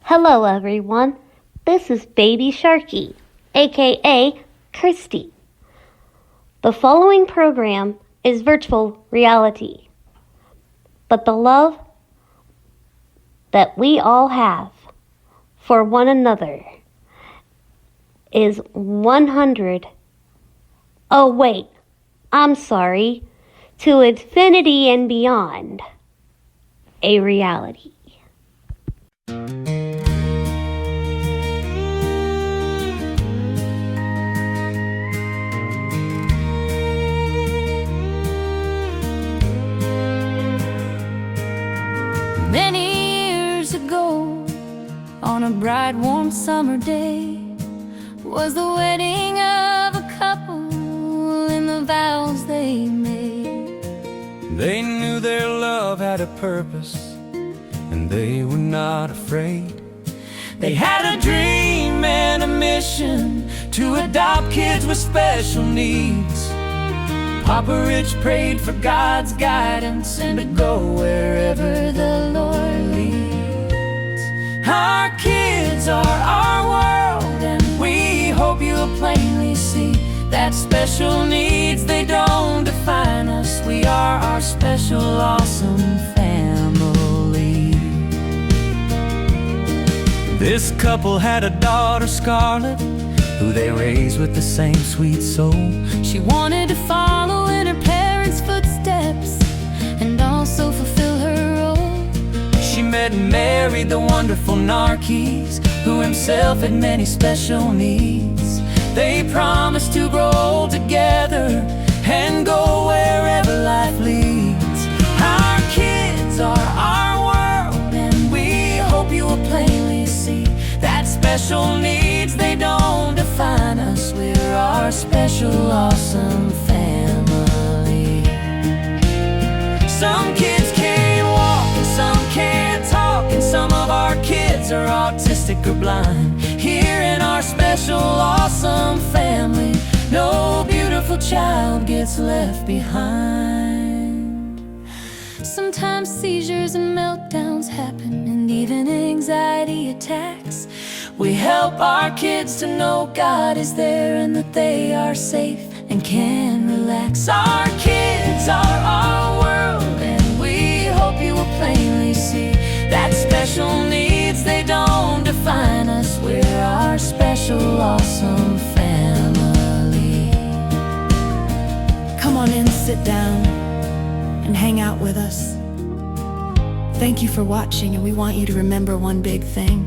Hello everyone, this is Baby Sharky, aka Christie. The following program is virtual reality, but the love that we all have for one another is 100. Oh wait, I'm sorry, to infinity and beyond, a reality. Many years ago, on a bright warm summer day, was the wedding of a couple and the vows they made. They knew their love had a purpose, and they were not afraid. They had a dream and a mission to adopt kids with special needs. Papa Rich prayed for God's guidance and to go wherever the Lord leads. Our kids are our world, and we hope you'll plainly see that special needs, they don't define us. We are our special, awesome family. This couple had a daughter, Scarlet, who they raised with the same sweet soul. She wanted to follow in her parents' footsteps and also fulfill her role. She met and married the wonderful Narkis, who himself had many special needs. They promised to grow old together and go wherever life leads. Our kids are our world, and we hope you will plainly see that special needs, they don't define us. We're our special, awesome family. Some kids can't walk and some can't talk, and some of our kids are autistic or blind. Here in our special, awesome family, no beautiful child gets left behind. Sometimes seizures and meltdowns happen, and even anxiety attacks. We help our kids to know God is there and that they are safe and can relax. Our kids are our world, and we hope you will plainly see that special needs, they don't define us. We're our special, awesome family. Come on in, sit down, and hang out with us. Thank you for watching, and we want you to remember one big thing.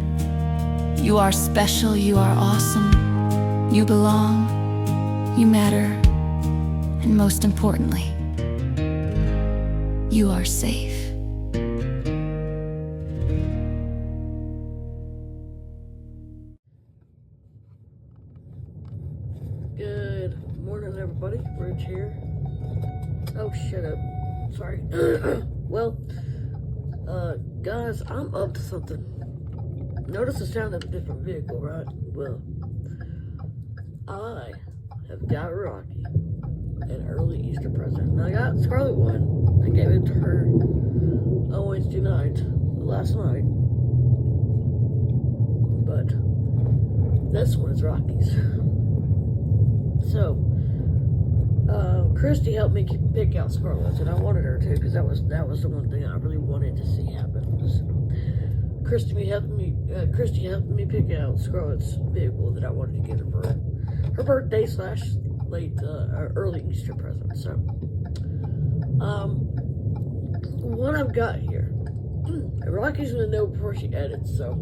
You are special, you are awesome, you belong, you matter, and most importantly, you are safe. Good morning, everybody. Rich here. Oh, shut up. Sorry. Well, guys, I'm up to something. Notice the sound of a different vehicle, right? Well, I have got Rocky an early Easter present. Now, I got Scarlet one. I gave it to her on Wednesday night, last night. But this one is Rocky's. So, Christie helped me pick out Scarlet's, and I wanted her to, because that was the one thing I really wanted to see happen. Christie helped me pick out Scarlet's vehicle that I wanted to get her for her birthday / late early Easter present. So, what I've got here, Rocky's gonna know before she edits, so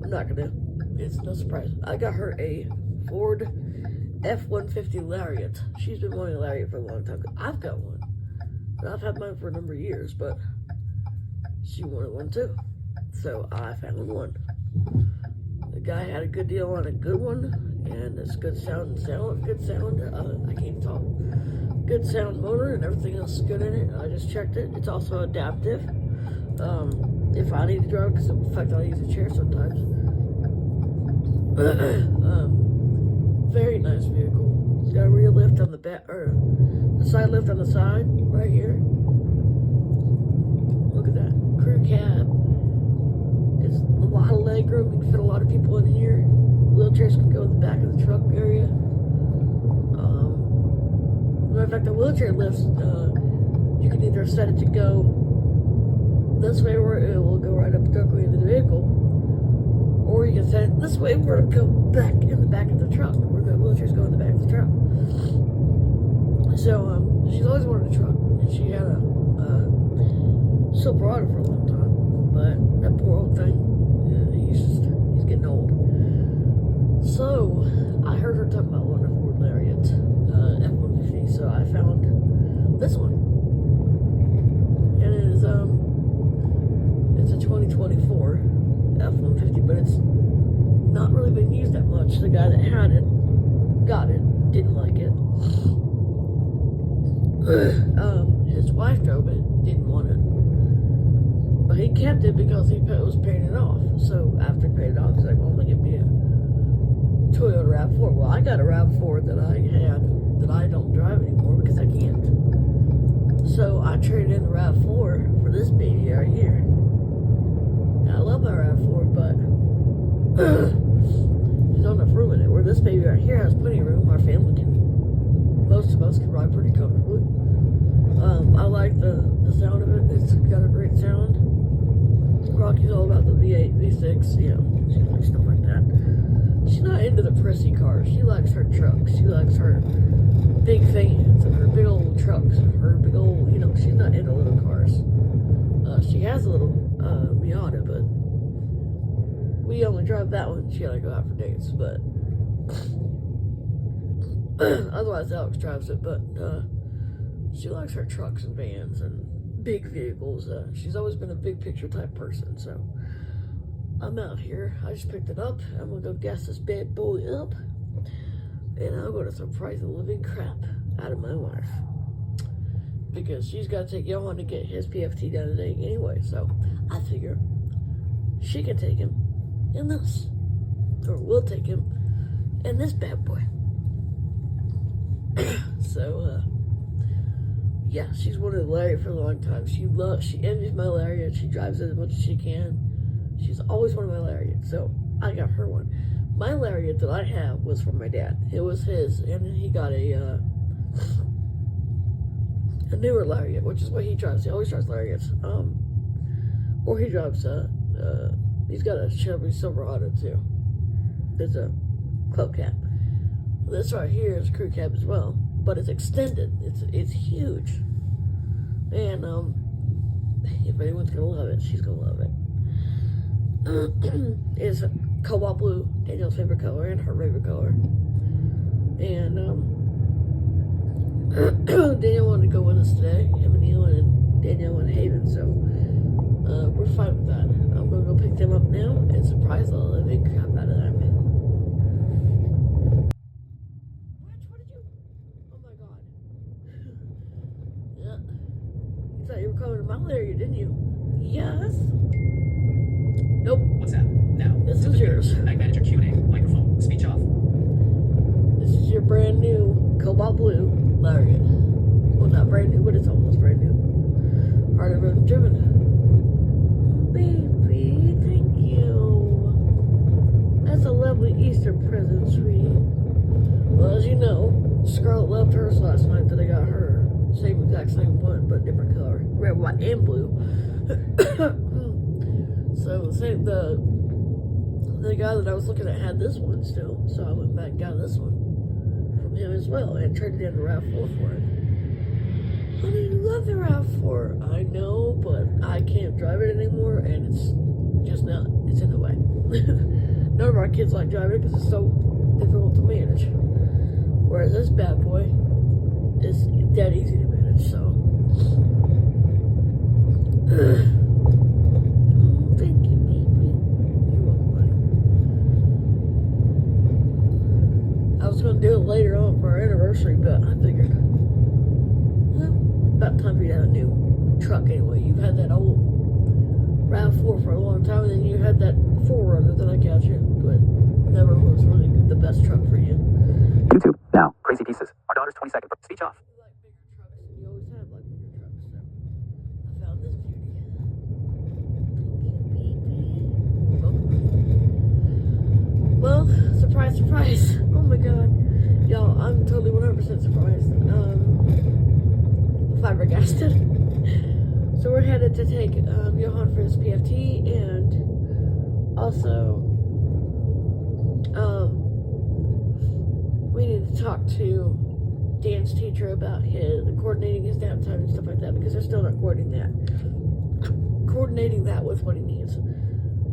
I'm not gonna. It's no surprise. I got her a Ford F150 lariat. She's been wanting a lariat for a long time. I've got one. I've had mine for a number of years, but she wanted one too. So I found one. The guy had a good deal on a good one, and it's good sound. I can't talk. Good sound motor, and everything else is good in it. I just checked it. It's also adaptive. If I need to drive, because in fact I use a chair sometimes. Very nice vehicle. It's got a rear lift on the back, or a side lift on the side, right here. Look at that. Crew cab. It's a lot of legroom. You can fit a lot of people in here. Wheelchairs can go in the back of the truck area. Matter of fact, the wheelchair lifts, you can either set it to go this way where it will go right up directly into the vehicle, or you can set it this way where it'll go back in the back of the truck, where the wheelchairs go in the back of the truck. So, she's always wanted a truck, and she had a Silverado for a long time, but that poor old thing, he's getting old. So, I heard her talking about one of Ford Lariat, F150, so I found this one, and it is, it's a 2024 F150, but it's not really been used that much. The guy that had it, got it, didn't like it. His wife drove it, didn't want it. But he kept it because he was paying it off. So after he paid it off, he's like, well, I'm gonna get me a Toyota RAV4. Well, I got a RAV4 that I had that I don't drive anymore because I can't. So I traded in the RAV4 for this baby right here. And I love my RAV4, but there's not enough room in it. Where this baby right here has plenty of room. Our family can, most of us can ride pretty comfortably. I like the sound of it. It's got a great sound. Rocky's all about the V8, V6, you know, she likes stuff like that. She's not into the prissy cars. She likes her trucks. She likes her big fans and her big old trucks and her big old, you know, she's not into little cars. She has a little Miata, but we only drive that one. She gotta go out for dates, but otherwise Alex drives it, but she likes her trucks and vans and big vehicles. She's always been a big picture type person, so I'm out here. I just picked it up. I'm gonna go gas this bad boy up, and I'm gonna surprise the living crap out of my wife because she's got to take Johan to get his PFT done today anyway. So I figure she can take him in this, or we'll take him in this bad boy. So yeah, she's wanted a Lariat for a long time. She envies my Lariat. She drives it as much as she can. She's always wanted my Lariat, so I got her one. My Lariat that I have was from my dad. It was his, and then he got a newer Lariat, which is what he drives. He always drives Lariats. Or he drives he's got a Chevy Silverado too. It's a club cab. This right here is a crew cab as well, but it's extended. It's huge, and if anyone's gonna love it, she's gonna love it. It's cobalt blue, Daniel's favorite color and her favorite color, and Daniel wanted to go with us today. Him and Neil and Daniel and Haven, so we're fine with that. I'm gonna go pick them up now and surprise the living crap out of them. You were coming to my area, didn't you? Yes. Nope. What's that? Now. This is yours. Ag manager Q&A. Microphone. Speech off. This is your brand new cobalt blue Lariat. Well, not brand new, but it's almost brand new. Hardly been driven. Baby, thank you. That's a lovely Easter present, sweetie. Well, as you know, Scarlet loved hers last night that I got her. Exact same one, but different color. Red, white, and blue. So the guy that I was looking at had this one still, so I went back and got this one from him as well and traded in the RAV4 for it. Honey, you love the RAV4. I know, but I can't drive it anymore, and it's just not, it's in the way. None of our kids like driving it because it's so difficult to manage. Whereas this bad boy is dead easy to manage, so. Thank you, baby. You're welcome, honey. I was going to do it later on for our anniversary, but I figured, about time for you to have a new truck anyway. You've had that old RAV4 for a long time, and then you had that 4Runner that I got you, but never was really the best truck for you. YouTube. Now. Crazy pieces. Our daughter's 22nd. Speech off. You like bigger trucks, and you always have like bigger trucks, so I found this beauty. Thank you, baby. Welcome. surprise. Oh my god. Y'all, I'm totally 100% surprised. Flabbergasted. So we're headed to take Johan for his PFT, and also we need to talk to Dan's teacher about coordinating his nap time and stuff like that, because they're still not coordinating that with what he needs.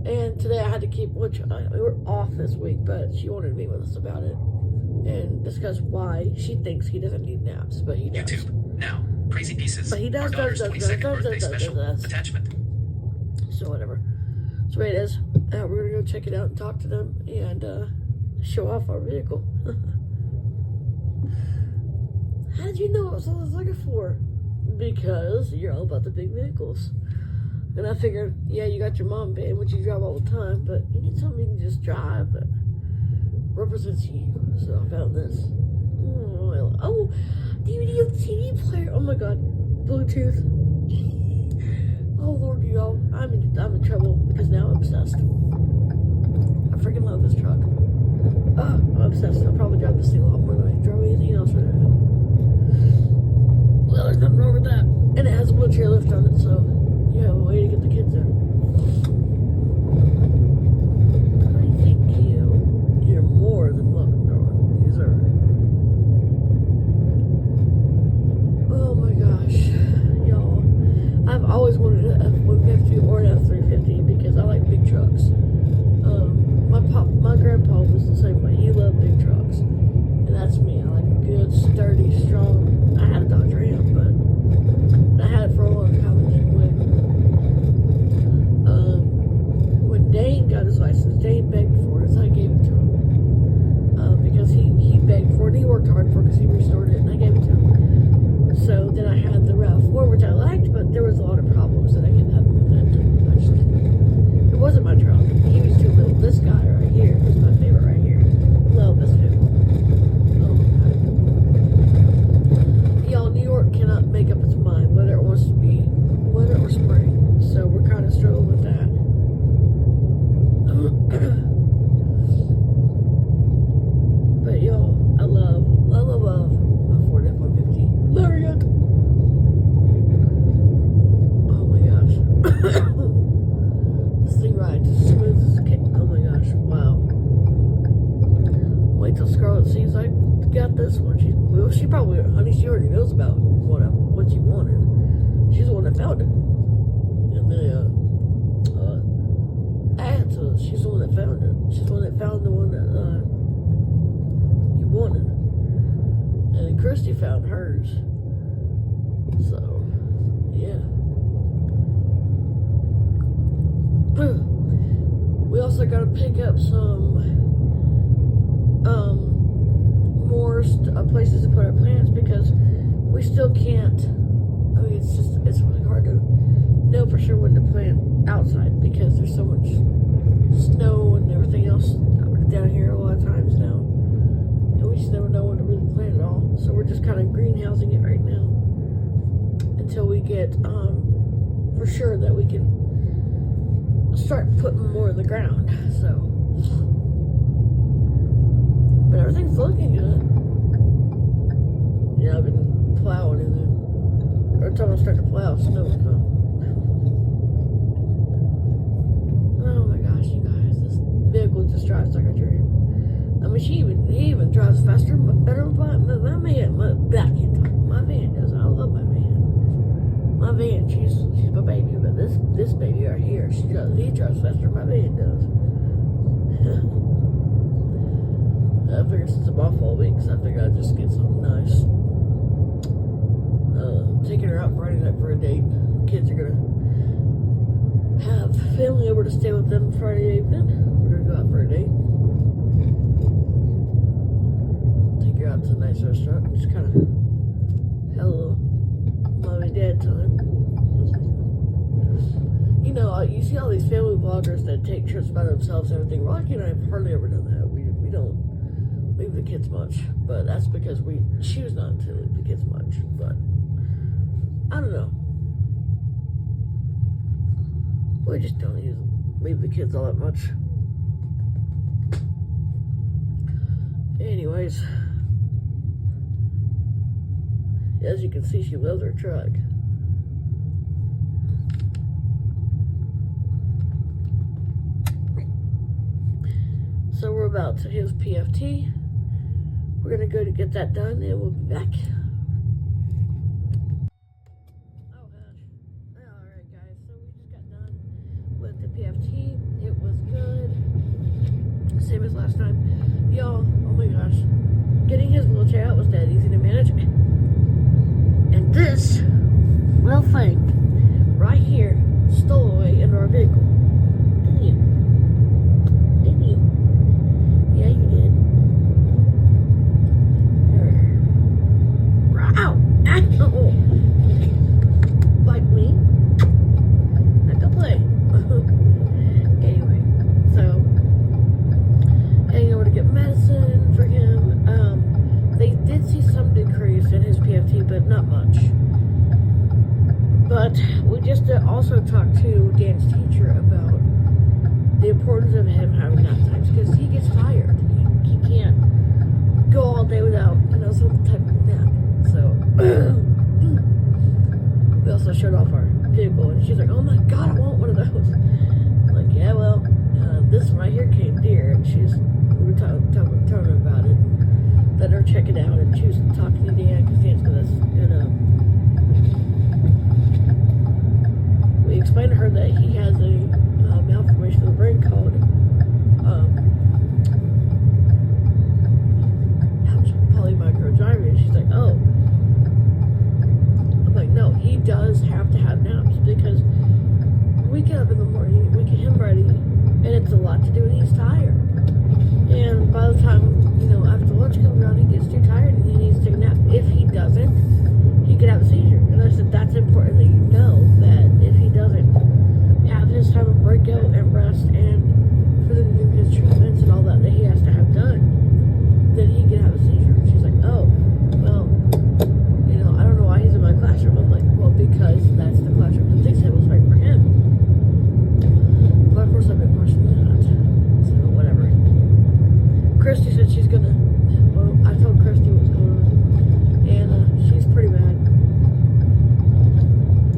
And today I had to keep, we were off this week, but she wanted to meet with us about it and discuss why she thinks he doesn't need naps, but he does. YouTube now. Crazy Pieces. But he does, Our daughter's 22nd birthday special. Attachment. So whatever. So it is. We're gonna go check it out and talk to them and show off our vehicle. How did you know what I was looking for? Because you're all about the big vehicles. And I figured, yeah, you got your mom van, which you drive all the time, but you need something you can just drive that represents you. So I found this. Oh, DVD of CD player. Oh my god, Bluetooth. Oh Lord, y'all, I'm in trouble because now I'm obsessed. I freaking love this truck. I'm obsessed. I'll probably drive this thing a lot more than I drive anything else right now. Well, there's nothing wrong with that, and it has a wheelchair lift on it, so yeah, way to get the kids in. Thank you. You're more than welcome, darling. You deserve it. Oh my gosh, y'all. I've always wanted an F150 or an F350 because I like big trucks. My grandpa was the same way. He loved big trucks. And that's me. I like a good, sturdy, strong. I had a Dodge Ram, but I had it for a long time. And then when Dane got his license, Dane begged for it, so I gave it to him. Because he begged for it, and he worked hard for it because he restored it, and I gave it to him. So then I had the RAV4, which I liked, but there was a lot of problems that I kept having with it. It wasn't my truck. He was too little. This guy right here was my favorite right here. Love this vehicle. Oh my god. Y'all, New York cannot make up its mind whether it wants to be winter or spring. So we're kind of struggling with that. But y'all, I love my Ford F150 lariat. Oh my gosh. This thing rides as smooth as a cake. Oh my gosh, wow. Wait till Scarlet sees I got this one. She probably, honey, she already knows about what you wanted. She's the one that found it. And the she's the one that found it. She's the one that found the one that you wanted. And then Christie found hers. So, yeah. We also got to pick up some more places to put our plants because we still can't. I mean, it's really hard to know for sure when to plant outside because there's so much snow and everything else down here a lot of times now, and we just never know when to really plant it all. So we're just kind of greenhousing it right now until we get for sure that we can start putting more in the ground. So, but everything's looking good. Yeah, I've been plowing, and then every time I start to plow, snow will come. Oh my gosh, you guys, this vehicle just drives like a dream. I mean, he even drives faster, better than my van. My van does. I love my van. My van, she's my baby, but this baby right here, he drives faster than my van does. I figured since I'm off all week, I figured I'd just get something nice. Taking her out Friday night for a date. Kids are gonna have family over to stay with them Friday evening. We're gonna go out for a date. Take her out to a nice restaurant and just kind of have a little mommy dad time. You know, you see all these family vloggers that take trips by themselves and everything. Rocky and I have hardly ever done that. We don't leave the kids much, but that's because we choose not to leave the kids much. But I don't know. We just don't leave the kids all that much. Anyways, as you can see, she loves her truck. So we're about to his PFT. We're gonna go to get that done and we'll be back. Oh gosh. Alright guys, so we just got done with the PFT. It was good. Same as last time. Y'all, oh my gosh. Getting his wheelchair out was that easy to manage. And this little thing right here stole away into our vehicle. Didn't you? Didn't you? Yeah, you did. Ow! Ow! Like me? Not gonna play. Anyway, so heading over to get medicine for him. They did see some decrease in his PFT, but not much. But we just also talked to Dan's teacher about the importance of him having nap times because he gets tired. He can't go all day without, some type of nap. So we also showed off our vehicle, and she's like, "Oh my God, I want one of those." I'm like, "Yeah, well, this one right here came dear," and we were telling her about it. Let her check it out, and she was talking to Dan because Dan's with us, and we explained to her that he has a malformation of the brain called polymicrogyria, and she's like, "Oh." I'm like, "No, he does have to have naps because we get up in the morning, we get him ready, and it's a lot to do, and he's tired. And by the time after lunch comes around, he gets too tired and he needs to take a nap. If he doesn't, he could have a seizure." And I said, "That's important that you know that if he doesn't have his time of breakout and rest and for them to do his treatments and all that he has to have done, then he could have a seizure." And she's like, "Oh, well, I don't know why he's in my classroom." I'm like, "Well, because that's the classroom that they said was right for him." But of course I've been questioning that, so whatever. Christie said she's gonna, I told Christie what was going on, and she's pretty mad.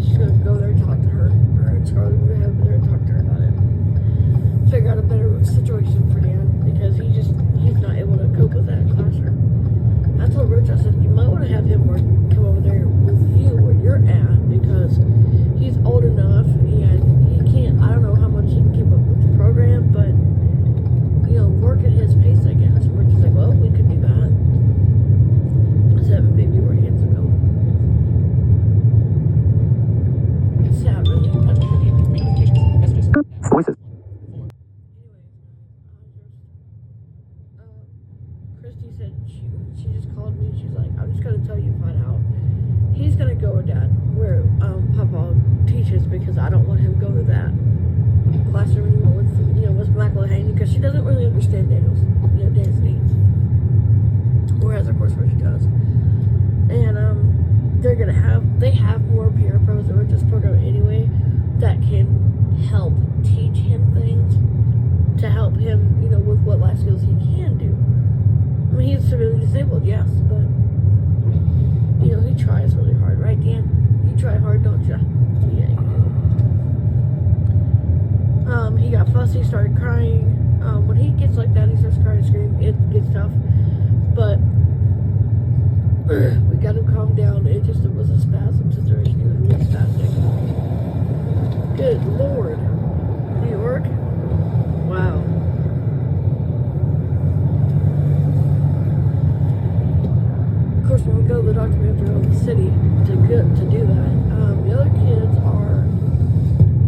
She's gonna go there and talk to her and Scarlet, we're gonna have there and talk to her about it. Figure out a better situation for Dan, because he's not able to cope with that classroom. I told Rich, I said, "You might want to have him come over there with you where you're at, because he's old enough and he can't, I don't know how much he can keep up with the program, but work at his pace, I guess." And we're just like, "Well, we could do that." I said, "Maybe where hands are going." It's sad, really. Voices. Christie said she just called me. She's like, "I'm just gonna tell you flat out, he's gonna go with Dad where Papa teaches, because I don't want him to go to that classroom anymore with Michael Haney, because she doesn't really understand Dan's needs, whereas of course Richie does. And they have more PR pros that are just programmed anyway that can help teach him things to help him, with what life skills he can do. I mean, he's severely disabled, yes, but he tries really hard, right, Dan? You try hard, don't you? Yeah, you do. He got fussy, started crying. When he gets like that, he starts crying and screaming. It gets tough, but we got him calmed down. It was a spasm situation. He was really spastic. Good Lord. New York? Wow. Of course, when we go to the doctor, we have to go to the city to do that. The other kids are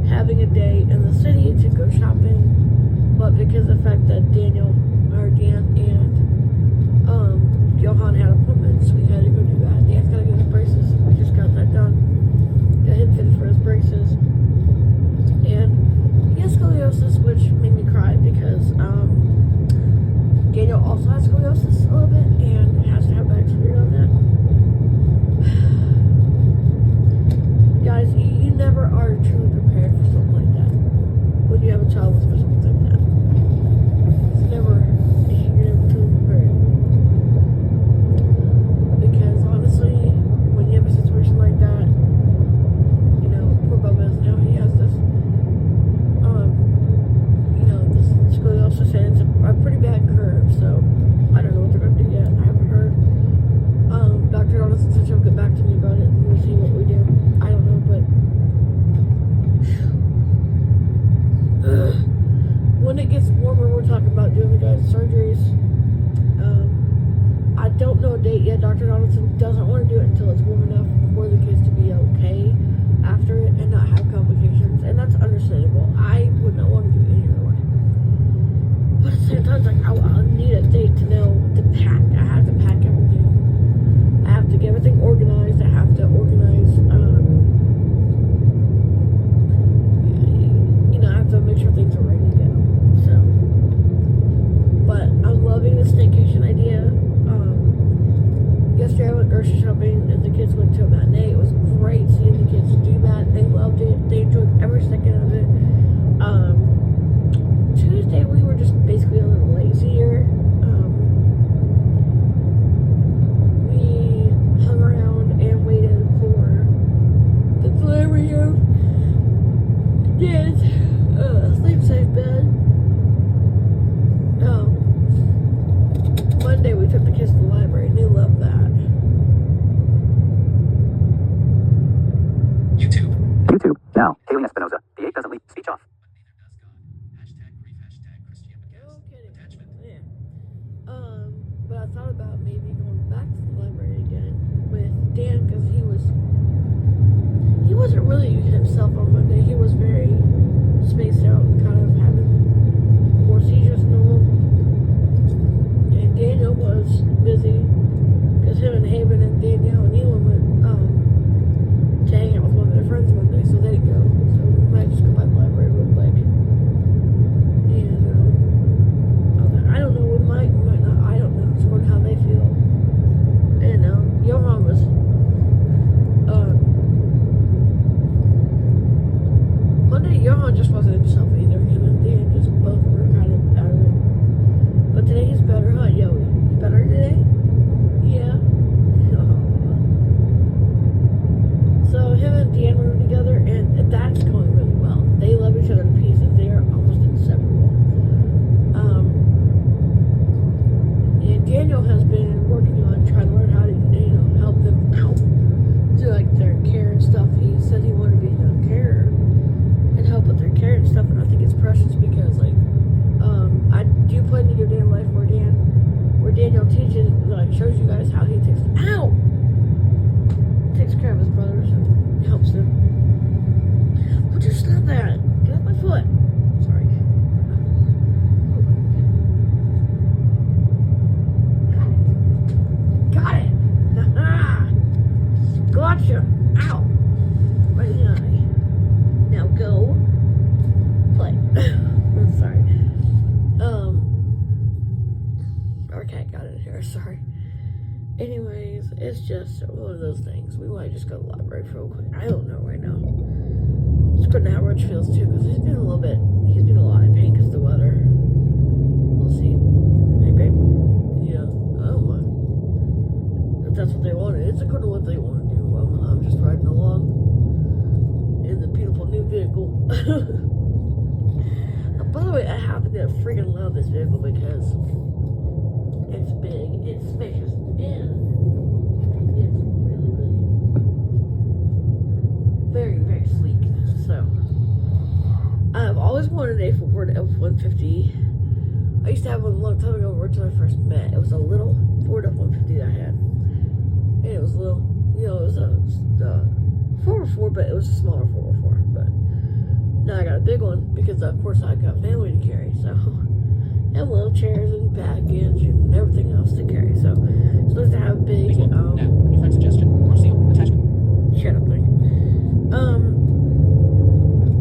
having a day in the city to go shopping, but because of the fact that Daniel when it gets warmer, we're talking about doing the guys' surgeries. I don't know a date yet. Dr. Donaldson doesn't want to do it until it's warm enough for the kids to be okay after it and not have complications, and that's understandable. I would not want to do it any other way. But at the same time, it's like I'll need a date to know to pack. I have to pack everything. I have to get everything organized. I have to organize, I have to make sure things are ready to go. So, but I'm loving the staycation idea. Yesterday I went grocery shopping and the kids went to a matinee. It was great seeing the kids do that. They loved it. They enjoyed every second of it. Tuesday we were just basically a little lazier. We hung around and waited for the delivery of Dad's sleep safe bed. Monday we took the kids to the library and they loved that. YouTube. Now, Haley Espinoza. The 8 doesn't leave. Speech off. No kidding. Yeah. But I thought about maybe going back to the library again with Dan because he wasn't really himself on Monday. He was very spaced out and kind of having more seizures than normal. And Daniel was busy because him and Haven and Danielle and Neelan went to hang out with one of their friends Monday, so they didn't go. So we might just go by the library real quick. And I don't know, we might not. I don't know. It's according to how they feel. And Johan was Monday. Johan just wasn't himself either. Him and Dan just both were kind of out of it. But today he's better, huh, Yoey? You better today? Yeah. So him and Dan were together, and that's going really well. They love each other to pieces. They are almost inseparable. And Daniel has been working on trying to learn how to, help them out, do like their care and stuff. He said he wanted to be a carer and help with their care and stuff, and I think it's precious because, like, I do plan to do a day in life where Daniel teaches, like, shows you guys how he takes care of his brothers and helps them. Would you stop that? Get off my foot. Sorry. Got it. Gotcha. Ow. Right in the eye. Now go play. Sorry. Our cat got in here. Sorry. Anyways, it's just one of those things. We might just go to the library for real quick. I don't know right now. It's good to know how Rich feels too, because he's been a lot in pain because of the weather. We'll see. Hey, babe. Yeah. Oh my. If that's what they wanted, it's according to what they want to do. I'm just riding along in the beautiful new vehicle. By the way, I happen to freaking love this vehicle because it's big, it's spacious, and it's really, really very, very sleek. So, I've always wanted a Ford F150. I used to have one a long time ago until I first met. It was a little Ford F150 that I had. And it was a little, it was a 4x4, but it was a smaller 4x4. But now I got a big one because, of course, I've got family to carry. So, and wheelchairs and baggage and everything else to carry. So it's nice to have a big friend suggestion or seal attachment. Shut up thing.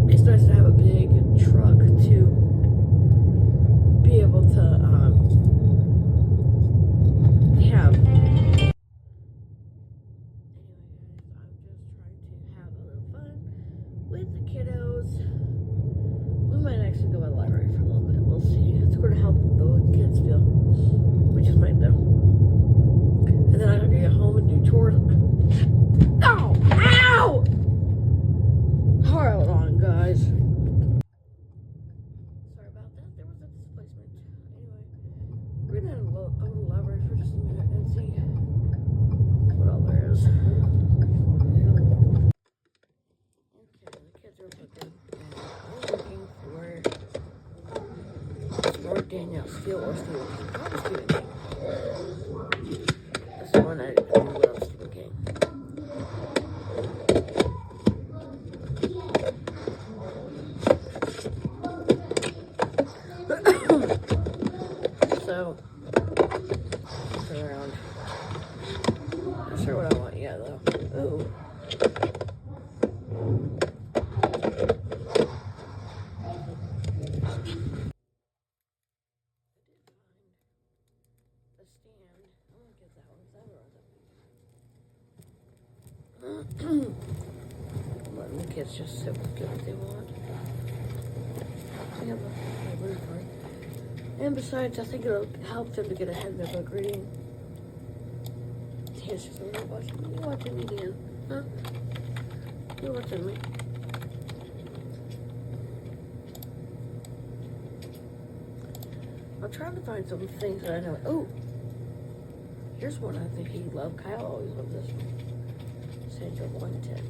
It's nice to have a big truck to be able to have. Anyway, guys, I'm just trying to have a little fun with the kiddos. We might actually go by the library for a little bit. We'll see. It's going to help the kids feel. We just might though. And then I gotta get home and do chores. Oh! Ow! Hold on, guys. Sorry about that. There was a displacement. Anyway, we're gonna go to the library for just a minute and see what all there is. Okay, the kids are looking. I'm looking for Danielle Steele or Stephen King. Probably Stephen King. That's the one I do love, Stephen King. So, look around. Not sure what I want yet, though. Ooh. Letting the kids just sit with get what they want. I have my blue card. And besides, I think it'll help them to get ahead in their book reading. Dan's just like, you're watching me, Dan. Huh? You're watching me. I'm trying to find some things that I know. Oh! Here's one I think he'd love. Kyle always loves this one. Sandra 110.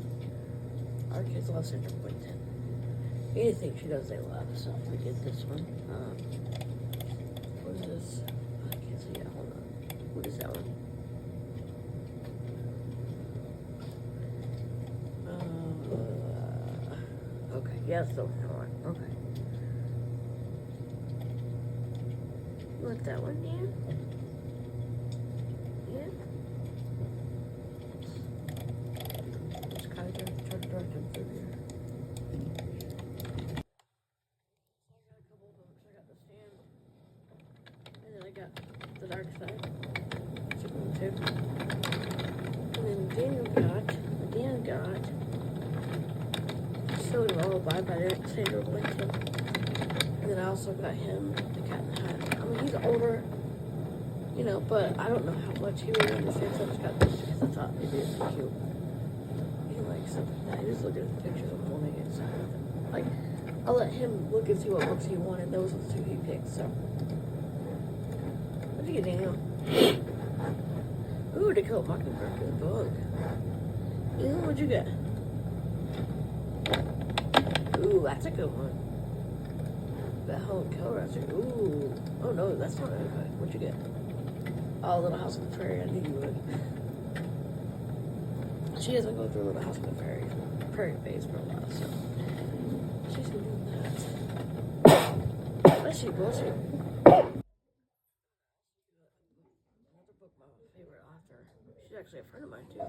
Our kids love Sandra 110. Anything she does, they love. So we get this one. What is this? I can't see it. Hold on. What is that one? Okay. Yeah, it's the one. Okay. You want that one, Dan? Yeah. Just kind of try to direct him through here. I got a couple of books. I got the stand, and then I got the dark side. That's one too. And then Dan got Silly Lullaby by Sandra Blanton. And then I also got him The Cat in the Hat. I mean, he's older, you know, but I don't know how much he really understands. So I just got this because I thought maybe it'd be cute. He likes something like that. He just looked at the pictures of holding it. So, like, I'll let him look and see what books he wanted. Those are the two he picked, so. What'd you get, Daniel? Ooh, To Kill a Mockingbird. Good book. Ooh, what'd you get? Ooh, that's a good one. That Helen Keller, that's a ooh. Oh no, that's not okay. What'd you get? Oh, Little House on the Prairie, I knew you would. She hasn't gone through Little House on the Prairie phase for a while, so she's been doing that. Bless you, bless you. Another book, my favorite author. She's actually a friend of mine too.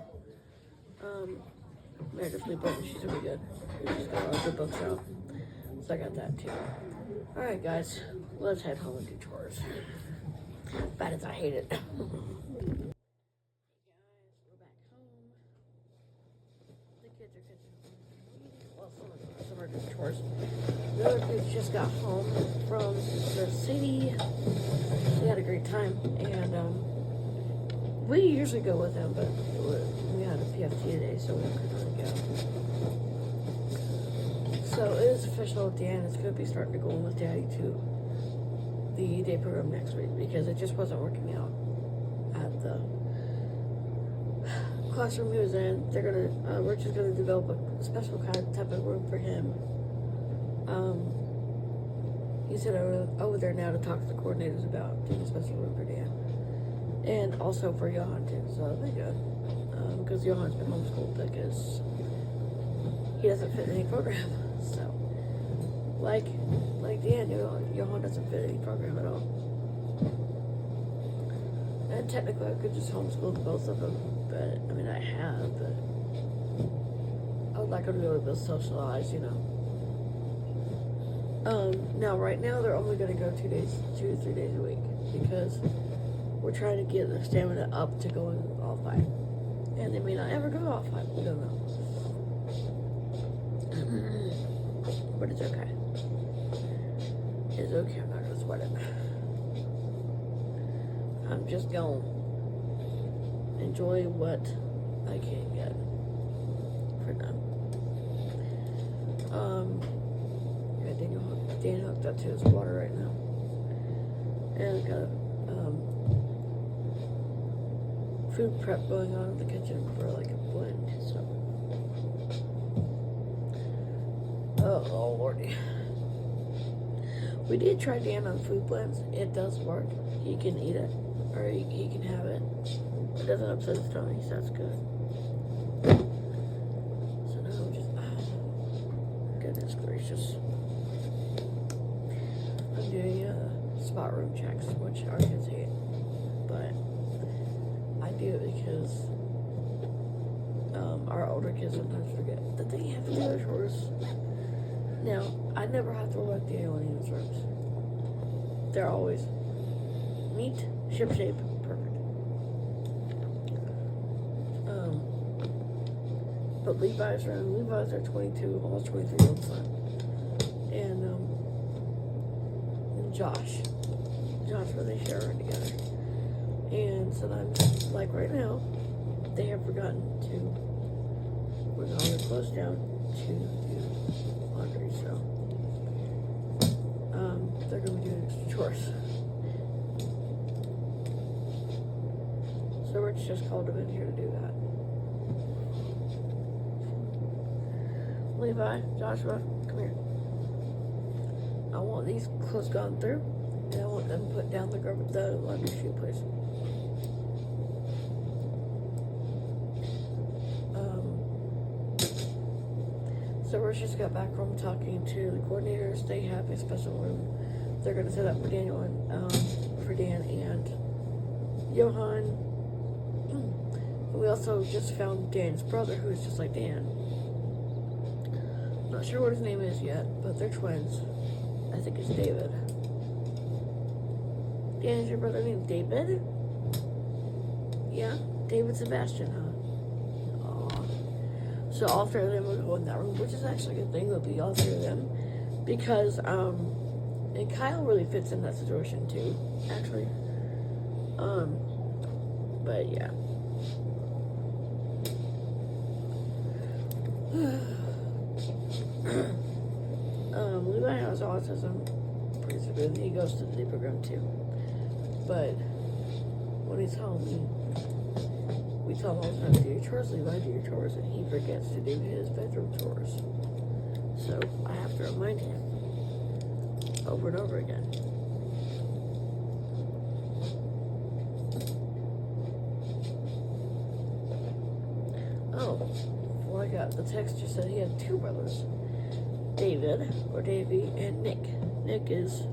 Meredith Lee Burton, she's really good. She's got a lot of good books out. So I got that too. Alright guys, let's head home and do chores. Bad as I hate it. Hey guys, we're back home. The kids are catching up. Well, some are doing chores. The other kids just got home from the city. They had a great time, and we usually go with them, but we had a PFT today, so we couldn't really go. So it is official, Dan is going to be starting to go in with Daddy to the day program next week because it just wasn't working out at the classroom he was in. We're just gonna develop a special kind of type of room for him. He said over there now to talk to the coordinators about doing a special room for Dan. And also for Johan too, so that'll be good. Because Johan's been homeschooled because he doesn't fit in any program. So, like Dan, Johan doesn't fit any program at all. And technically I could just homeschool both of them, but, I mean I have, but I would like them to be able to socialize, you know. Now right now they're only going to go 2 to 3 days a week because we're trying to get their stamina up to going all 5. And they may not ever go all 5, we don't know. But it's okay. It's okay, I'm not gonna sweat it. I'm just gonna enjoy what I can get for now. Yeah, Dan hooked up to his water right now. And I've got food prep going on in the kitchen for like a blend, so. Oh, lordy. We did try Dan on food plans. It does work. He can eat it, or he can have it. It doesn't upset his tummy, so that's good. So now I'm just, goodness gracious. I'm doing spot room checks, which our kids hate, but I do it because our older kids sometimes forget that they have to do their chores. Now, I never have to work the aliens' rooms. They're always neat, ship-shape, perfect. But Levi's are 22, almost 23-year-old son. And Joshua, they share a room together. And sometimes, like right now, they have forgotten to bring all their clothes down to do laundry, so they're going to be doing extra chores. So Rich just called them in here to do that. Levi, Joshua, come here. I want these clothes gone through, and I want them put down the laundry chute, please. So Rich just got back from talking to the coordinators. They have a special room they're going to set up for Daniel and for Dan and Johan. We also just found Dan's brother, who's just like Dan. Not sure what his name is yet, but they're twins. I think it's David. Dan, is your brother named David? Yeah, David Sebastian, huh? So all three of them will go in that room, which is actually a good thing. It'll be all three of them, because and Kyle really fits in that situation too, actually. But yeah. Levi has autism pretty severely. He goes to the program too. But when he's home, we tell him all the time to do your chores, Levi, do your chores, and he forgets to do his bedroom chores. So I have to remind him over and over again. Oh, well, I got the text just said he had two brothers, David, or Davey, and Nick. Nick is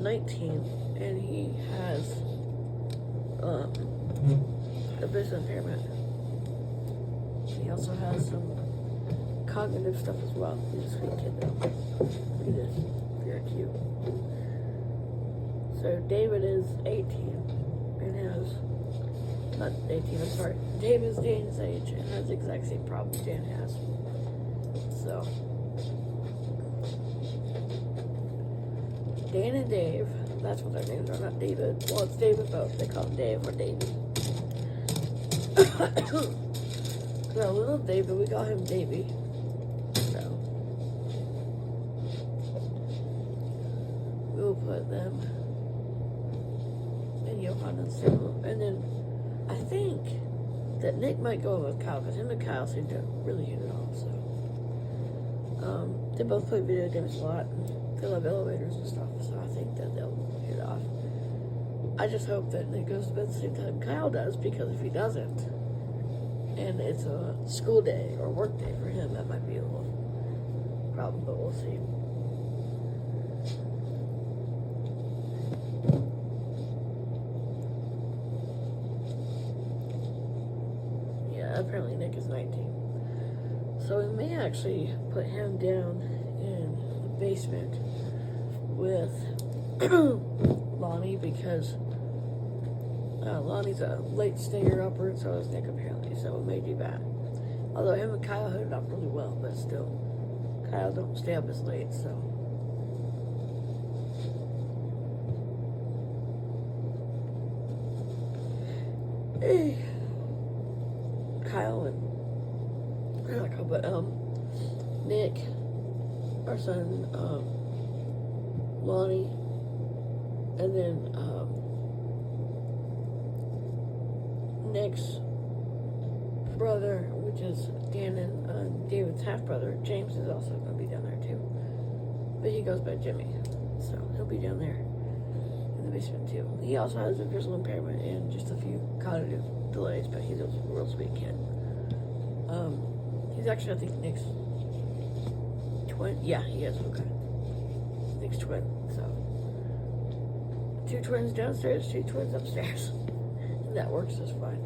19, and he has a vision impairment. He also has some cognitive stuff as well. He's a sweet kid though. Look at this. Very cute. So David is 18 and has, not 18, I'm sorry. David's Dan's age and has the exact same problems Dan has. So Dan and Dave, that's what their names are, not David. Well, it's David both. They call him Dave or Davey. So little David, we call him Davey. So we'll put them in Johan's room. And then I think that Nick might go with Kyle, because him and Kyle seem to really hit it off. So they both play video games a lot. They love elevators and stuff, so I think that they'll hit it off. I just hope that Nick goes to bed at the same time Kyle does, because if he doesn't, and it's a school day or work day for him, that might be a little problem, but we'll see. Yeah, apparently Nick is 19. So we may actually put him down in the basement with Lonnie, because Lonnie's a late stayer upper, and so is Nick apparently, so we may do that. Although him and Kyle hit it up really well, but still, Kyle don't stay up as late, so. Hey. Kyle and, not Kyle, but Nick, our son, Lonnie, and then Nick's brother, which is Dan and David's half brother, James, is also going to be down there too. But he goes by Jimmy, so he'll be down there in the basement too. He also has a visual impairment and just a few cognitive delays, but he's a real sweet kid. He's actually, I think, Nick's twin. Yeah, he is. Okay, Nick's twin. So 2 twins downstairs, 2 twins upstairs, and that works just fine.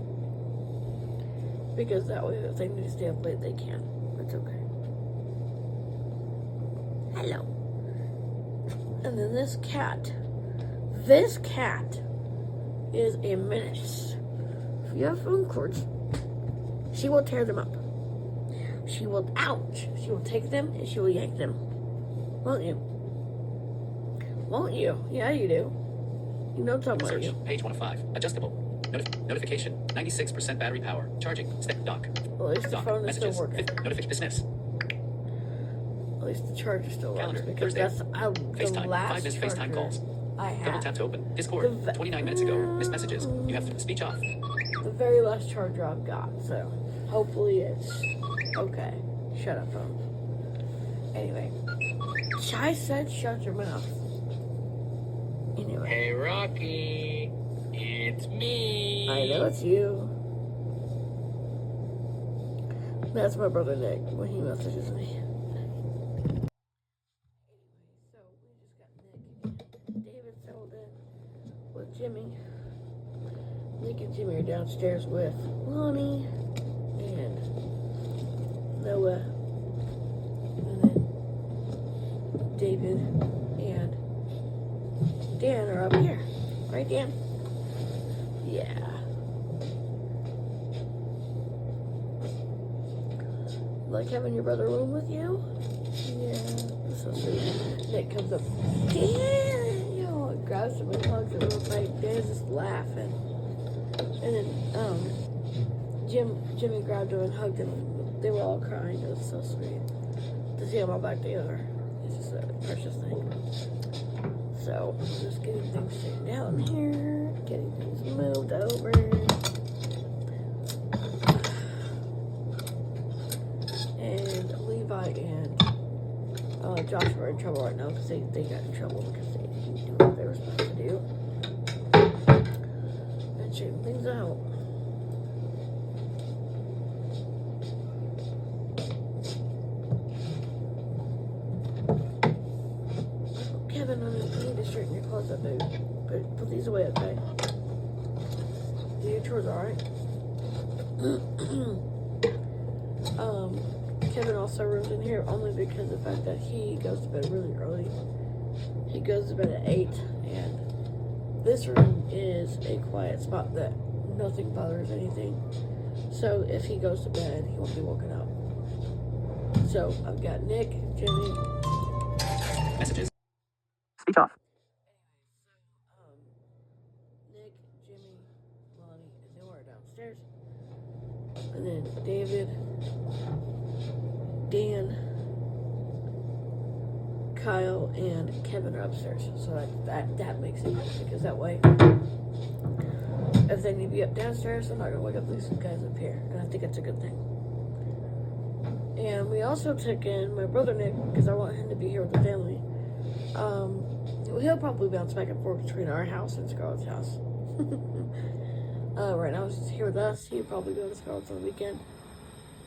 Because that way, if they need to stay up late, they can. It's okay. Hello. And then this cat is a menace. If you have phone cords, she will tear them up. She will, ouch! She will take them and she will yank them. Won't you? Won't you? Yeah, you do. You know, talking about Search, you. page 1 of 5. Adjustable. Notification. 96% battery power. Charging. Step dock. Well, at least the Dock. phone is still Messages. working. Notification. Dismiss. At least the charger still works. Calendar. Because Thursday. that's the FaceTime. last 5 missed FaceTime charger calls. I Double had. tap to open. Discord. 29 minutes ago. Missed messages. You have speech off. The very last charger I've got, so hopefully it's okay. Shut up, phone. Anyway, I said shut your mouth. Anyway, Hey Rocky, it's me. I know it's you. That's my brother Nick when he messages me. Anyway, so we just got Nick and David settled in with Jimmy. Nick and Jimmy are downstairs with Lonnie and Noah, and then David and Dan are up here. Right, Dan? Yeah. Like having your brother room with you? Yeah. That's so sweet. Nick comes up. Dan! Yo, grabs him and hugs him real tight. Dan's just laughing. And then, Jimmy grabbed him and hugged him. They were all crying. It was so sweet to see them all back together. It's just a precious thing. So, just getting things straightened out in here, getting things moved over. And Levi and Josh are in trouble right now because they got in trouble because they didn't do what they were supposed to do. And straighten things out. Kevin, you need to straighten your clothes up, baby. But put these away, okay? Do your chores alright? Kevin also rooms in here only because of the fact that he goes to bed really early. He goes to bed at 8, and this room is a quiet spot that nothing bothers anything. So if he goes to bed, he won't be woken up. So I've got Nick, Jimmy, Messages. Speech off. Nick, Jimmy, Lonnie, and Noah are downstairs. And then David, Dan, Kyle, and Kevin are upstairs. So that makes it good because that way, if they need to be up downstairs, I'm not going to wake up these guys up here. And I think that's a good thing. And we also took in my brother Nick because I want him to be here with the family. He'll probably bounce back and forth between our house and Scarlet's house. Right now he's here with us. He'll probably go to Scarlet's on the weekend.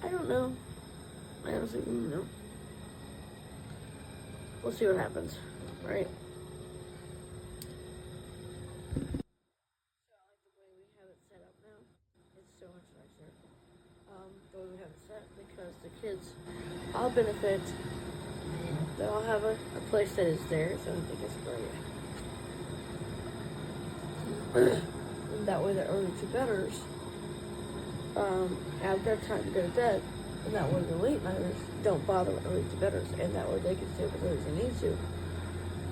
I don't know. I honestly don't know. We'll see what happens, right? So I like the way we have it set up now. It's so much nicer. The way we have it set because the kids all benefit. They all have a place that is theirs, and I think it's great. And that way the early to-bedders have their time to go to bed, and that way the late-nighters don't bother early to-bedders, and that way they can stay with as they need to.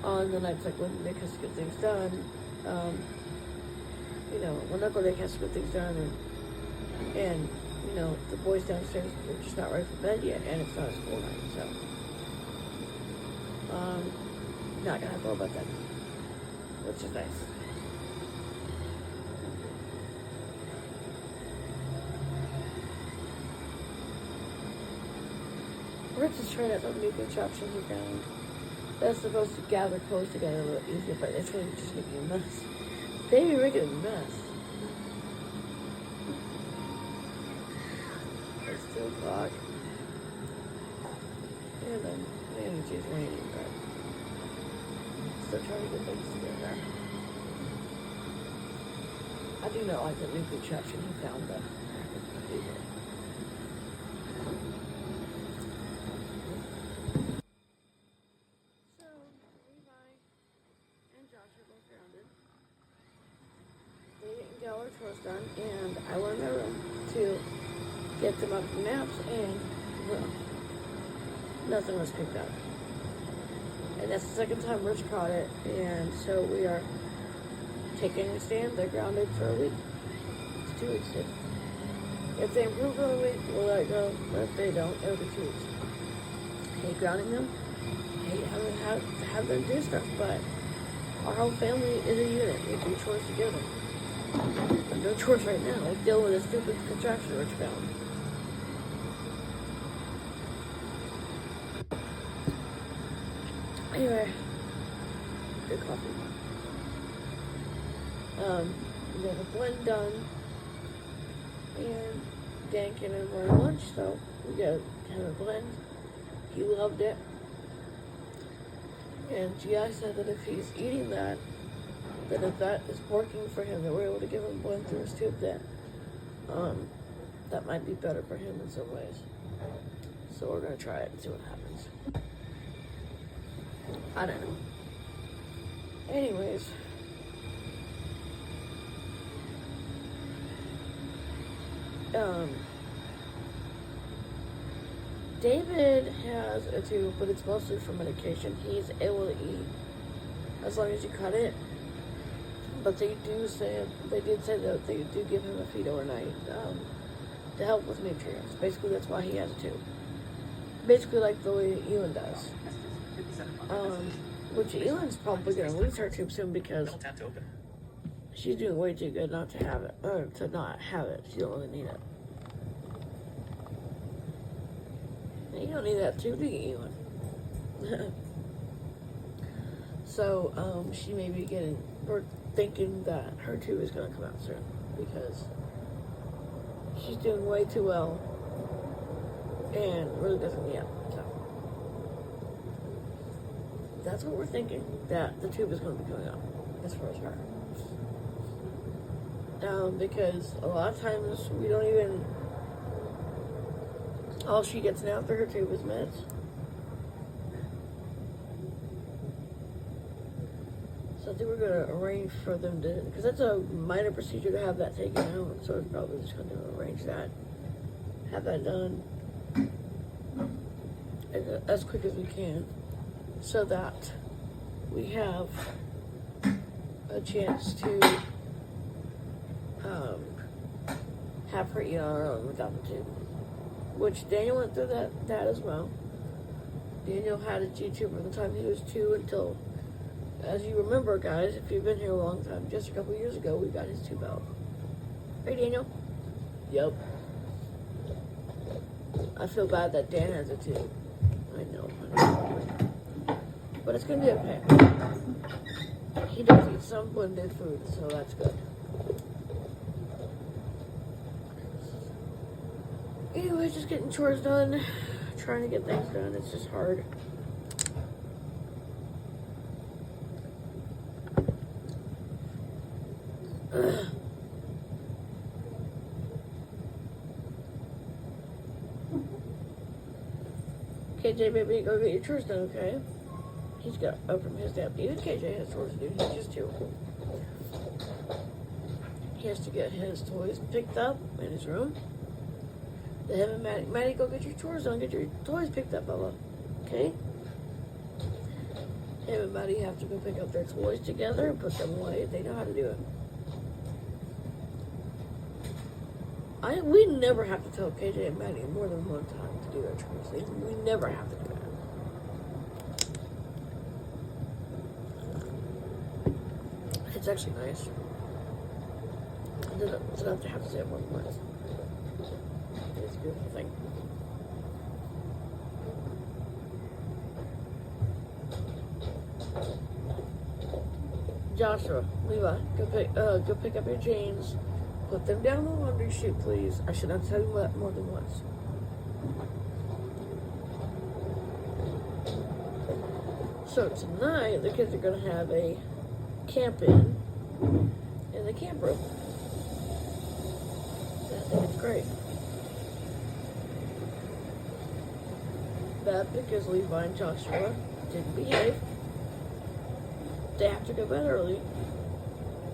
On the nights like when Nick has to get things done, when Uncle Nick has to get things done, and the boys downstairs, they're just not ready for bed yet, and it's not a school night, so. Not gonna have to worry about that, which is nice. Rich is trying out some new construction he found. that's supposed to gather clothes together a little easier, but it's going to just make a mess. Baby making a mess. It's 2 o'clock. And then it's raining, but still trying to get things together. I do not like the new contraption he found that. So, Levi and Josh are both grounded. They didn't get all their chores done, and I went in their room to get them up from naps, and well, nothing was picked up. And that's the second time Rich caught it, and so we are taking a stand. They're grounded for a week. It's 2 weeks. If they improve for a week, we'll let it go. But if they don't, it'll be 2 weeks. I hate grounding them. I hate having to have them do stuff, but our whole family is a unit. We do chores together. But no chores right now. We're dealing with a stupid contraption Rich found. Anyway, good coffee. We got a blend done, and Dan came in for lunch, so we got kind of a blend. He loved it, and GI said that if he's eating that if that is working for him, that we're able to give him blend through his tube, that might be better for him in some ways. So we're gonna try it and see what happens. I don't know. Anyways. David has a tube, but it's mostly for medication. He's able to eat as long as you cut it. But they did say that they do give him a feed overnight to help with nutrients. Basically, that's why he has a tube. Basically, like the way Elin does. Which Elin's probably going to lose her tube soon because she's doing way too good not to have it, or to not have it. She don't really need it. And you don't need that tube, do you, Elin? So, she may be we're thinking that her tube is going to come out soon because she's doing way too well and really doesn't need it. So, that's what we're thinking, that the tube is going to be coming out as far as her. Because a lot of times we don't even, all she gets now for her tube is meds. So I think we're going to arrange for them to, because that's a minor procedure to have that taken out, so it's probably just going to arrange that, have that done as quick as we can, so that we have a chance to have her eat on her own without the tube. Which Daniel went through that as well. Daniel had a G-tube from the time he was 2 until, as you remember, guys, if you've been here a long time, just a couple years ago, we got his tube out. Right, Daniel? Yep. I feel bad that Dan has a tube. I know. But it's going to be okay. He does eat some blended food, so that's good. Anyway, just getting chores done. Trying to get things done. It's just hard. KJ, baby, go get your chores done, okay? He's got up from his dad. Even KJ has chores to do. He's just 2. He has to get his toys picked up in his room. They have Maddie, go get your chores done. Get your toys picked up, Bubba. Okay? Him and Maddie have to go pick up their toys together and put them away. They know how to do it. We never have to tell KJ and Maddie more than one time to do their chores. We never have to do that. It's actually nice. I don't have to say it more than once. It's a beautiful thing. Joshua, Levi, go pick up your jeans. Put them down in the laundry chute, please. I should not tell you that more than once. So tonight, the kids are going to have a camp-in the camp room. I think it's great. Bad because Levi and Joshua didn't behave. They have to go to bed early.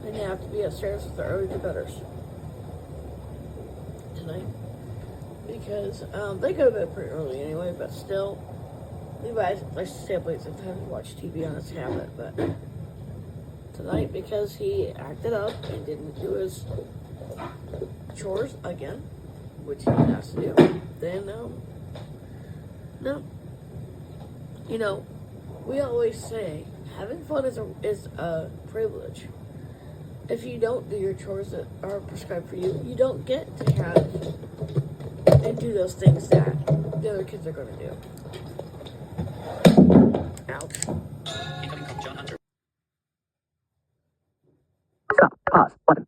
And they have to be upstairs with the early to-bedders tonight. Because they go to bed pretty early anyway, but still, Levi likes to stay up late sometimes and watch TV on his tablet. But tonight, because he acted up and didn't do his chores again, which he has to do, then no. You know, we always say having fun is a privilege. If you don't do your chores that are prescribed for you, you don't get to have and do those things that the other kids are going to do. Ouch. Incoming from John Hunter. Stop. Pause. Button.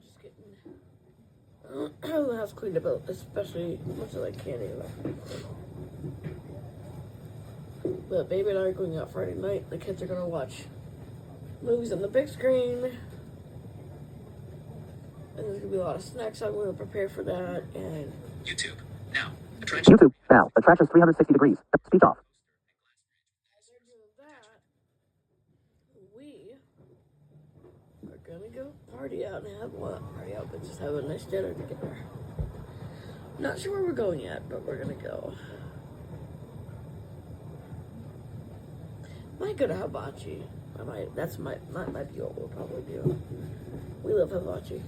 Just getting the house cleaned up, especially much as I can anyway. But baby and I are going out Friday night. The kids are going to watch movies on the big screen. And there's going to be a lot of snacks. I'm going to prepare for that. And YouTube. Now. Attraction. YouTube. Now. Attractions 360 degrees. Speech off. as they're doing that, we are going to go party out and have what? Party out, but just have a nice dinner together. Not sure where we're going yet, but we're going to go. Might go to Hibachi. That might be what we'll probably do. We love Hibachi.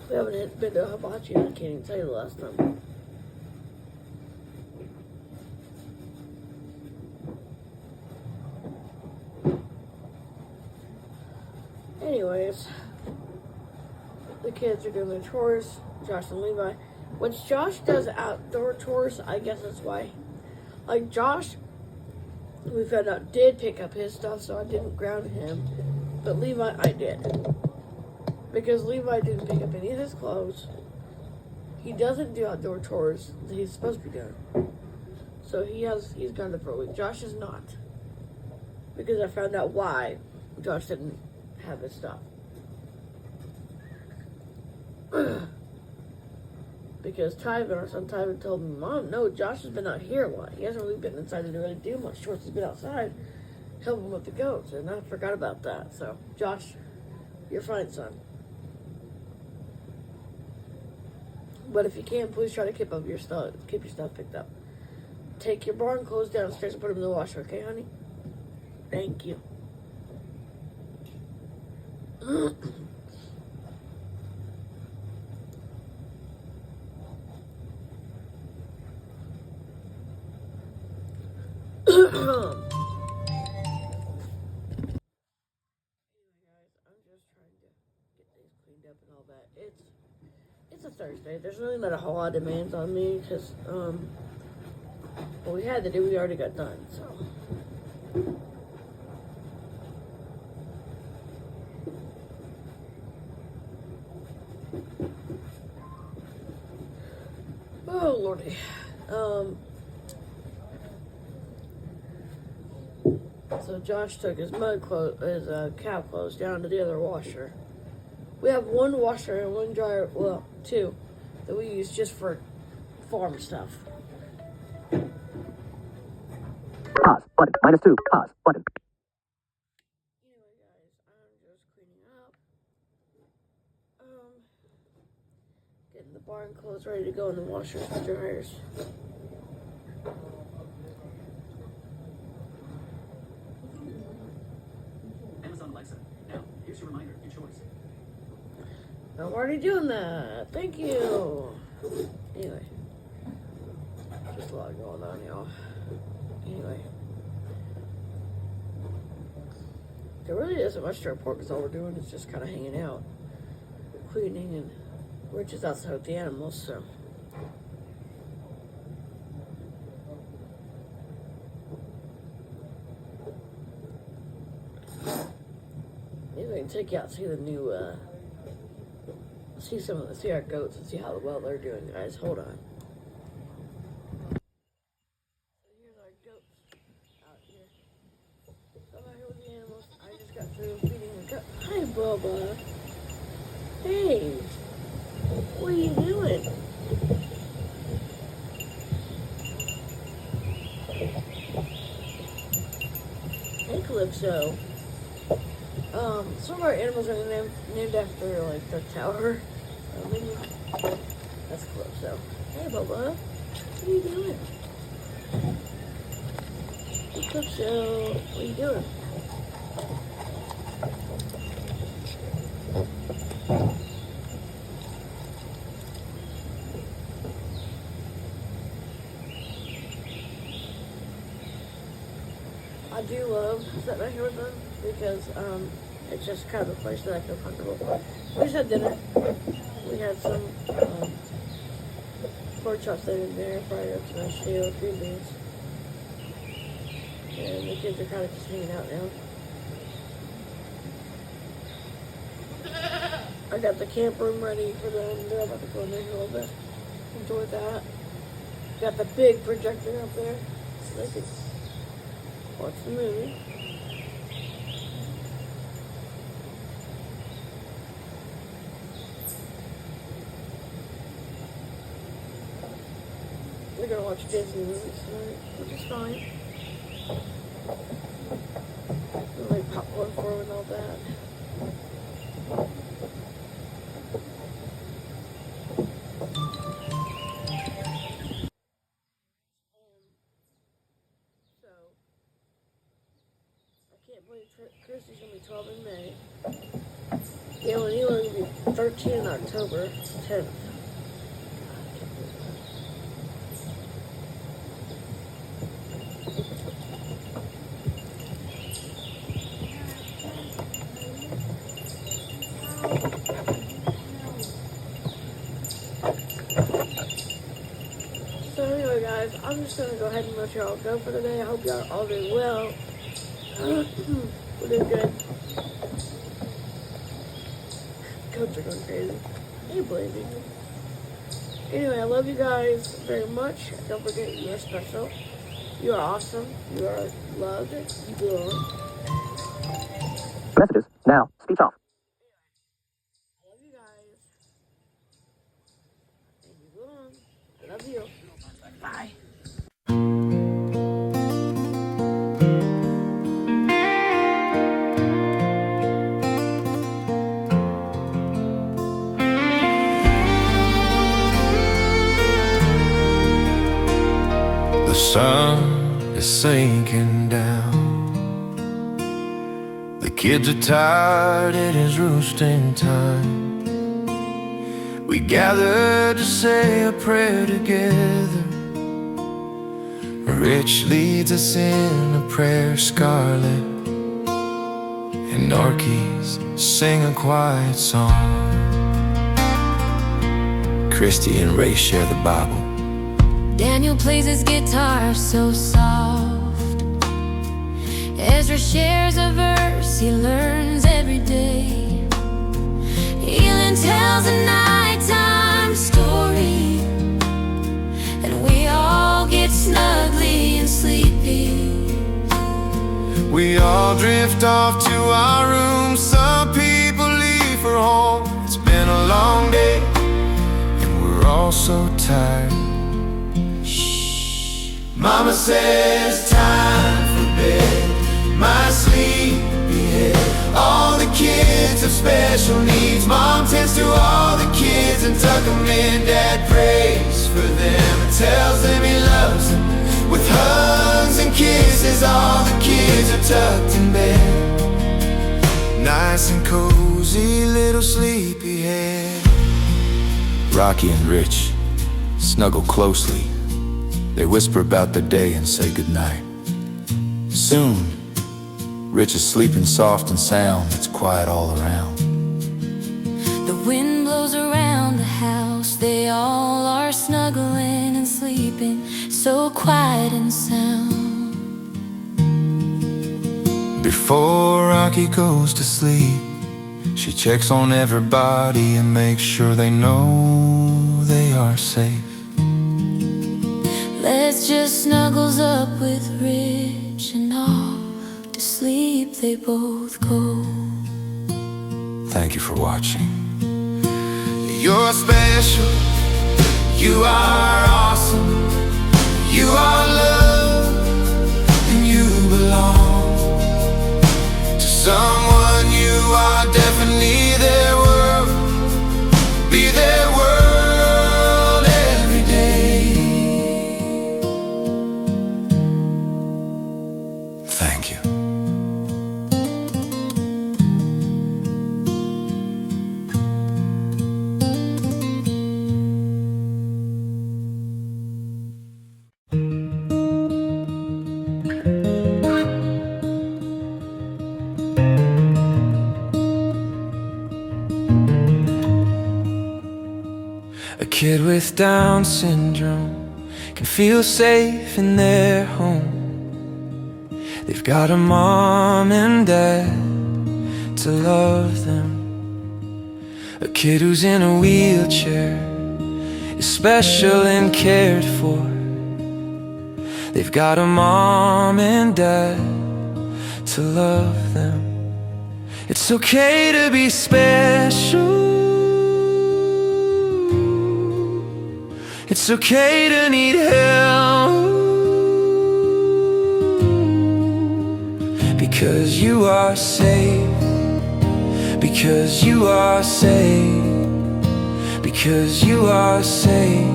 We haven't been to Hibachi, I can't even tell you the last time. Anyways, the kids are doing their chores, Josh and Levi. When Josh does outdoor chores, I guess that's why. Like Josh, we found out, did pick up his stuff, so I didn't ground him. But Levi, I did. Because Levi didn't pick up any of his clothes. He doesn't do outdoor chores that he's supposed to be doing. So he's gone for a week. Josh is not. Because I found out why Josh didn't have his stuff. Because Tyven, our son Tyven, told me, Mom, no, Josh has been out here a lot. He hasn't really been inside to really do much chores. He's been outside helping with the goats. And I forgot about that. So, Josh, you're fine, son. But if you can, please try to keep your stuff picked up. Take your barn clothes downstairs and put them in the washer, okay, honey? Thank you. It's a Thursday. There's really not a whole lot of demands on me because what we had to do, we already got done. So oh lordy. So Josh took his cow clothes down to the other washer. We have one washer and one dryer, well, two, that we use just for farm stuff. Pause. Button. -2. Pause. Button. Anyway, guys, I'm just cleaning up. Getting the barn clothes ready to go in the washers and dryers. Amazon Alexa. Now, here's your reminder. Your choice. I'm already doing that. Thank you. Anyway, just a lot going on, y'all. Anyway, there really isn't much to report because all we're doing is just kind of hanging out, cleaning, and we're just outside with the animals. So can take you out and see the new, see our goats and see how well they're doing, guys. Hold on. So here's our goats out here. So I'm out here with the animals. I just got through feeding the goat. Hi, Bubba. Hey, what are you doing? Hey, Calypso. Some of our animals are named after, like, the tower. Maybe that's Calypso. Hey, Bubba. What are you doing? Hey, Calypso. What are you doing? I do love sitting right here with them because it's just kind of a place that I feel comfortable. We just had dinner. We had some pork chops in there, fried up to mashed potato, green beans. And the kids are kind of just hanging out now. I got the camp room ready for them. They're about to go in there a little bit. Enjoy that. Got the big projector up there so they can watch the movie. We're gonna watch Disney movies tonight, which is fine. We'll make popcorn for them and all that. So, I can't believe Christie's gonna be 12 in May. Gail and Eli are gonna be 13 in October 10th. So anyway, guys, I'm just going to go ahead and let y'all go for the day. I hope y'all all doing well. We're doing good. Goats are going crazy. Hey, Blazing. Anyway, I love you guys very much. Don't forget, you are special. You are awesome. You are loved. You belong. Messages. Now. Speech off. I love you guys. And you belong. I love you. Bye. The sun is sinking down. The kids are tired, it is roosting time. We gather to say a prayer together. Rich leads us in a prayer, Scarlet and Norkeys sing a quiet song. Christie and Ray share the Bible. Daniel plays his guitar so soft. Ezra shares a verse he learns every day. Elin tells a nighttime story, and we all get snugly and sleepy. We all drift off to our rooms. Some people leave for home. It's been a long day, and we're all so tired. Mama says time for bed, my sleepyhead. All the kids have special needs. Mom tends to all the kids and tuck them in. Dad prays for them and tells them he loves them. With hugs and kisses, all the kids are tucked in bed. Nice and cozy, little sleepyhead. Rocky and Rich snuggle closely. They whisper about the day and say goodnight. Soon, Rich is sleeping soft and sound. It's quiet all around. The wind blows around the house. They all are snuggling and sleeping, so quiet and sound. Before Rocky goes to sleep, She checks on everybody and makes sure they know they are safe. Les just snuggles up with Rich, and off to sleep they both go. Thank you for watching. You're special, you are awesome, you are loved, and you belong to someone. You are definitely their world, be their world every day. Thank you. A kid with Down syndrome can feel safe in their home. They've got a mom and dad to love them. A kid who's in a wheelchair is special and cared for. They've got a mom and dad to love them. It's okay to be special. It's okay to need help, because you are safe, because you are safe, because you are safe,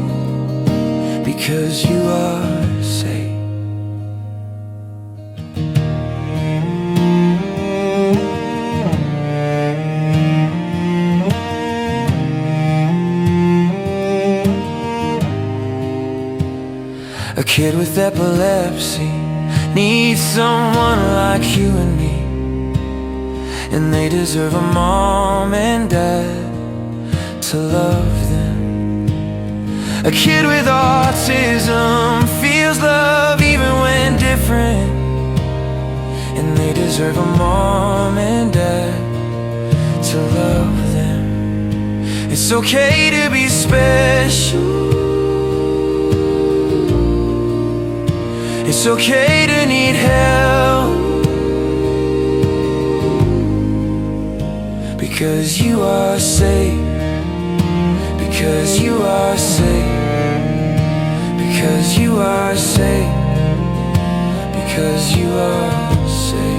because you are safe. A kid with epilepsy needs someone like you and me, and they deserve a mom and dad to love them. A kid with autism feels love even when different, and they deserve a mom and dad to love them. It's okay to be special. It's okay to need help, because you are safe, because you are safe, because you are safe, because you are safe.